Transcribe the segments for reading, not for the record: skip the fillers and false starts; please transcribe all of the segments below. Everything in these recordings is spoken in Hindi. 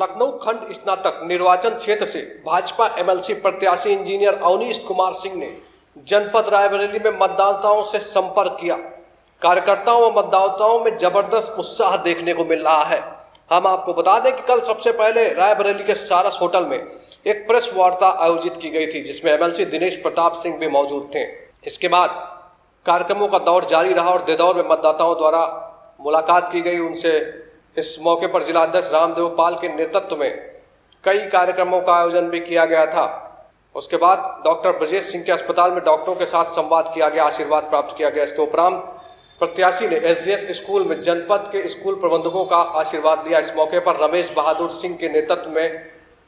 लखनऊ खंड स्नातक निर्वाचन क्षेत्र से भाजपा एमएलसी प्रत्याशी इंजीनियर अवनीश कुमार सिंह ने जनपद रायबरेली में मतदाताओं से संपर्क किया। कार्यकर्ताओं व मतदाताओं में जबरदस्त उत्साह देखने को मिल रहा है। हम आपको बता दें कि कल सबसे पहले रायबरेली के सारस होटल में एक प्रेस वार्ता आयोजित की गई थी, जिसमें एमएलसी दिनेश प्रताप सिंह भी मौजूद थे। इसके बाद कार्यक्रमों का दौर जारी रहा और देदौर में मतदाताओं द्वारा मुलाकात की गई उनसे। इस मौके पर जिलाध्यक्ष रामदेव पाल के नेतृत्व में कई कार्यक्रमों का आयोजन भी किया गया था। उसके बाद डॉक्टर ब्रजेश सिंह के अस्पताल में डॉक्टरों के साथ संवाद किया गया, आशीर्वाद प्राप्त किया गया। इसके उपरांत प्रत्याशी ने एसजीएस स्कूल में जनपद के स्कूल प्रबंधकों का आशीर्वाद लिया। इस मौके पर रमेश बहादुर सिंह के नेतृत्व में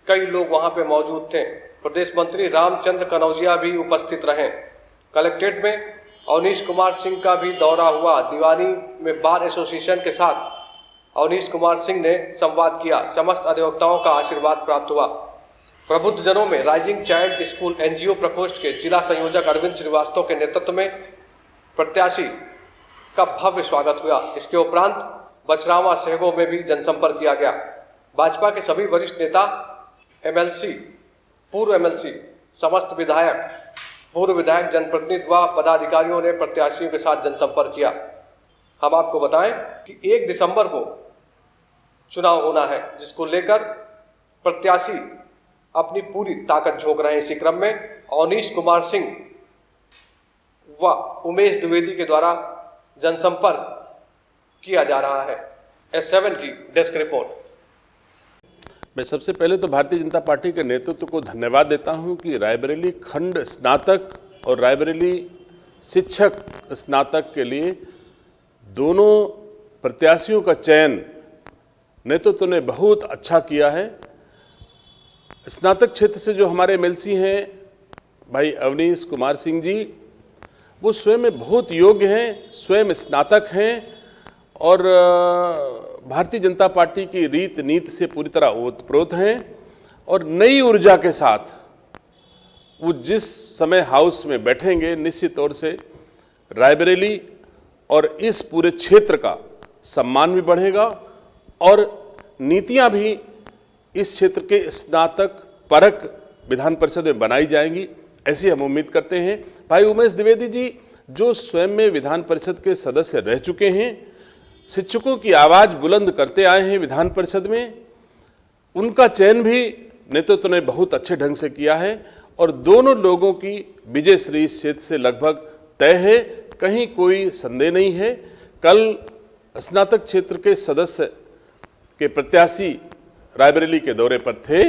कई लोग वहां पे मौजूद थे। प्रदेश मंत्री रामचंद्र कनौजिया भी उपस्थित रहे। कलेक्ट्रेट में अवनीश कुमार सिंह का भी दौरा हुआ। दीवानी में बार एसोसिएशन के साथ अवनीश कुमार सिंह ने संवाद किया। समस्त अधिवक्ताओं का आशीर्वाद प्राप्त हुआ। प्रबुद्ध जनों में राइजिंग चाइल्ड स्कूल एनजीओ प्रकोष्ठ के जिला संयोजक अरविंद श्रीवास्तव के नेतृत्व में प्रत्याशी का भव्य स्वागत हुआ। इसके उपरांत बछरावा सहगों में भी जनसंपर्क किया गया। भाजपा के सभी वरिष्ठ नेता, एमएलसी, पूर्व एमएलसी, समस्त विधायक, पूर्व विधायक, जनप्रतिनिधि व पदाधिकारियों ने प्रत्याशियों के साथ जनसंपर्क किया। हम आपको बताएं कि 1 दिसंबर को चुनाव होना है, जिसको लेकर प्रत्याशी अपनी पूरी ताकत झोंक रहे हैं। इसी क्रम में अवनीश कुमार सिंह व उमेश द्विवेदी के द्वारा जनसंपर्क किया जा रहा है। S7 की डेस्क रिपोर्ट। मैं सबसे पहले तो भारतीय जनता पार्टी के नेतृत्व को धन्यवाद देता हूं कि रायबरेली खंड स्नातक और रायबरेली शिक्षक स्नातक के लिए दोनों प्रत्याशियों का चयन नेतृत्व ने बहुत अच्छा किया है। स्नातक क्षेत्र से जो हमारे एमएलसी हैं भाई अवनीश कुमार सिंह जी, वो स्वयं में बहुत योग्य हैं, स्वयं स्नातक हैं और भारतीय जनता पार्टी की रीत नीति से पूरी तरह ओतप्रोत हैं और नई ऊर्जा के साथ वो जिस समय हाउस में बैठेंगे, निश्चित तौर से रायबरेली और इस पूरे क्षेत्र का सम्मान भी बढ़ेगा और नीतियां भी इस क्षेत्र के स्नातक परक विधान परिषद में बनाई जाएंगी, ऐसी हम उम्मीद करते हैं। भाई उमेश द्विवेदी जी जो स्वयं में विधान परिषद के सदस्य रह चुके हैं, शिक्षकों की आवाज़ बुलंद करते आए हैं विधान परिषद में, उनका चयन भी नेतृत्व ने बहुत अच्छे ढंग से किया है और दोनों लोगों की विजय श्री इस क्षेत्र से लगभग तय है, कहीं कोई संदेह नहीं है। कल स्नातक क्षेत्र के सदस्य के प्रत्याशी रायबरेली के दौरे पर थे।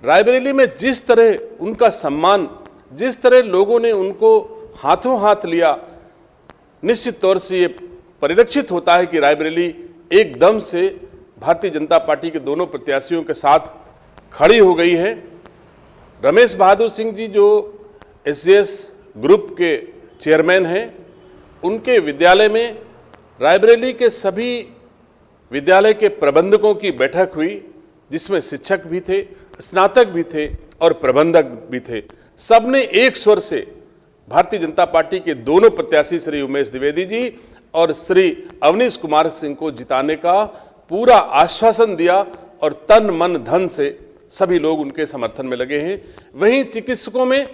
रायबरेली में जिस तरह उनका सम्मान, जिस तरह लोगों ने उनको हाथों हाथ लिया, निश्चित तौर से ये परिलक्षित होता है कि रायबरेली एकदम से भारतीय जनता पार्टी के दोनों प्रत्याशियों के साथ खड़ी हो गई है। रमेश बहादुर सिंह जी जो एसजीएस ग्रुप के चेयरमैन हैं, उनके विद्यालय में रायबरेली के सभी विद्यालय के प्रबंधकों की बैठक हुई, जिसमें शिक्षक भी थे, स्नातक भी थे और प्रबंधक भी थे। सबने एक स्वर से भारतीय जनता पार्टी के दोनों प्रत्याशी श्री उमेश द्विवेदी जी और श्री अवनीश कुमार सिंह को जिताने का पूरा आश्वासन दिया और तन मन धन से सभी लोग उनके समर्थन में लगे हैं। वहीं चिकित्सकों में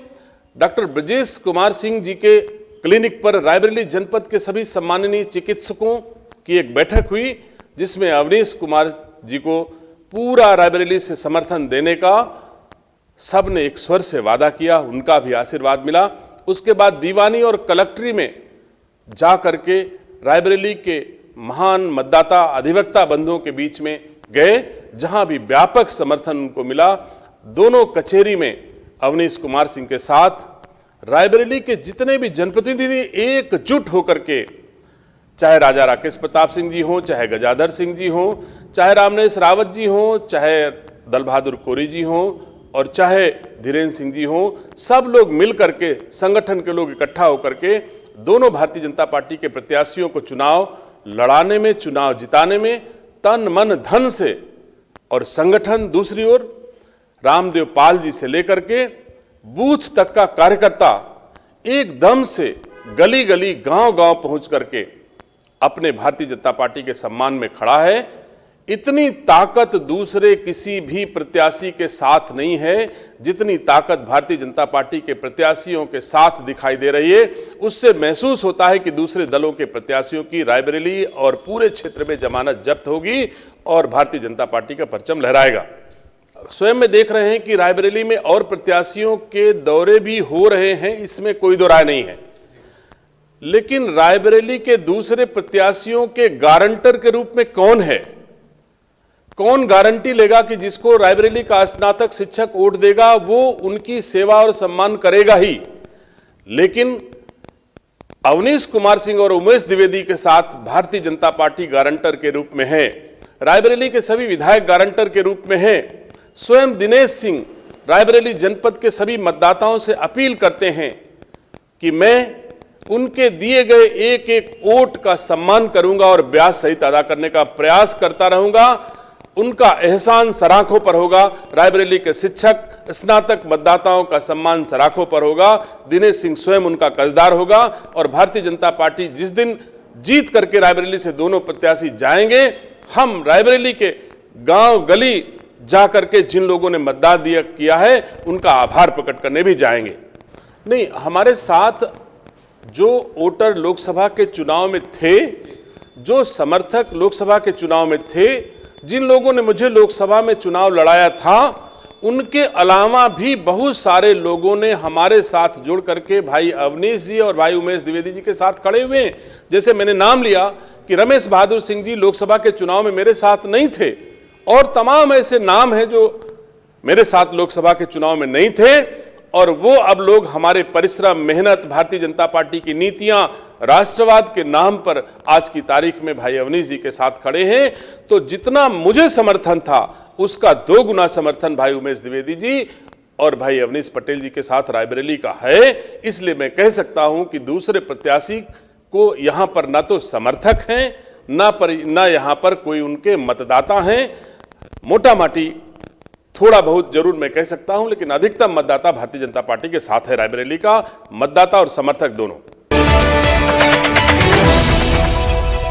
डॉक्टर ब्रजेश कुमार सिंह जी के क्लिनिक पर रायबरेली जनपद के सभी सम्माननीय चिकित्सकों की एक बैठक हुई, जिसमें अवनीश कुमार जी को पूरा रायबरेली से समर्थन देने का सबने एक स्वर से वादा किया, उनका भी आशीर्वाद मिला। उसके बाद दीवानी और कलेक्ट्री में जा करके रायबरेली के महान मतदाता अधिवक्ता बंधुओं के बीच में गए, जहां भी व्यापक समर्थन उनको मिला। दोनों कचहरी में अवनीश कुमार सिंह के साथ रायबरेली के जितने भी जनप्रतिनिधि एकजुट होकर के, चाहे राजा राकेश प्रताप सिंह जी हों, चाहे गजाधर सिंह जी हों, चाहे रामनेश रावत जी हों, चाहे दल बहादुर कोरी जी हों और चाहे धीरेन्द्र सिंह जी हों, सब लोग मिल करके, संगठन के लोग इकट्ठा होकर के दोनों भारतीय जनता पार्टी के प्रत्याशियों को चुनाव लड़ाने में, चुनाव जिताने में तन मन धन से, और संगठन दूसरी ओर रामदेव पाल जी से लेकर के बूथ तक का कार्यकर्ता एकदम से गली गली, गांव गांव पहुंच करके अपने भारतीय जनता पार्टी के सम्मान में खड़ा है। इतनी ताकत दूसरे किसी भी प्रत्याशी के साथ नहीं है जितनी ताकत भारतीय जनता पार्टी के प्रत्याशियों के साथ दिखाई दे रही है। उससे महसूस होता है कि दूसरे दलों के प्रत्याशियों की रायबरेली और पूरे क्षेत्र में जमानत जब्त होगी और भारतीय जनता पार्टी का परचम लहराएगा। स्वयं में देख रहे हैं कि रायबरेली में और प्रत्याशियों के दौरे भी हो रहे हैं, इसमें कोई दो राय नहीं है। लेकिन रायबरेली के दूसरे प्रत्याशियों के गारंटर के रूप में कौन है? कौन गारंटी लेगा कि जिसको रायबरेली का स्नातक शिक्षक वोट देगा वो उनकी सेवा और सम्मान करेगा ही। लेकिन अवनीश कुमार सिंह और उमेश द्विवेदी के साथ भारतीय जनता पार्टी गारंटर के रूप में है, रायबरेली के सभी विधायक गारंटर के रूप में है। स्वयं दिनेश सिंह रायबरेली जनपद के सभी मतदाताओं से अपील करते हैं कि मैं उनके दिए गए एक एक वोट का सम्मान करूंगा और ब्याज सहित अदा करने का प्रयास करता रहूंगा। उनका एहसान सराखों पर होगा, रायबरेली के शिक्षक स्नातक मतदाताओं का सम्मान सराखों पर होगा। दिनेश सिंह स्वयं उनका कर्जदार होगा और भारतीय जनता पार्टी जिस दिन जीत करके रायबरेली से दोनों प्रत्याशी जाएंगे, हम रायबरेली के गांव गली जाकर के जिन लोगों ने मतदान किया है उनका आभार प्रकट करने भी जाएंगे। नहीं, हमारे साथ जो वोटर लोकसभा के चुनाव में थे, जो समर्थक लोकसभा के चुनाव में थे, जिन लोगों ने मुझे लोकसभा में चुनाव लड़ाया था, उनके अलावा भी बहुत सारे लोगों ने हमारे साथ जुड़ करके भाई अवनीश जी और भाई उमेश द्विवेदी जी के साथ खड़े हुए हैं। जैसे मैंने नाम लिया कि रमेश बहादुर सिंह जी लोकसभा के चुनाव में मेरे साथ नहीं थे और तमाम ऐसे नाम हैं जो मेरे साथ लोकसभा के चुनाव में नहीं थे और वो अब लोग हमारे परिश्रम, मेहनत, भारतीय जनता पार्टी की नीतियां, राष्ट्रवाद के नाम पर आज की तारीख में भाई अवनीश जी के साथ खड़े हैं। तो जितना मुझे समर्थन था उसका 2 गुना समर्थन भाई उमेश द्विवेदी जी और भाई अवनीश पटेल जी के साथ रायबरेली का है। इसलिए मैं कह सकता हूं कि दूसरे प्रत्याशी को यहां पर ना तो समर्थक हैं, ना यहां पर कोई उनके मतदाता हैं। मोटा माटी थोड़ा बहुत जरूर मैं कह सकता हूं, लेकिन अधिकतम मतदाता भारतीय जनता पार्टी के साथ है। रायबरेली का मतदाता और समर्थक दोनों।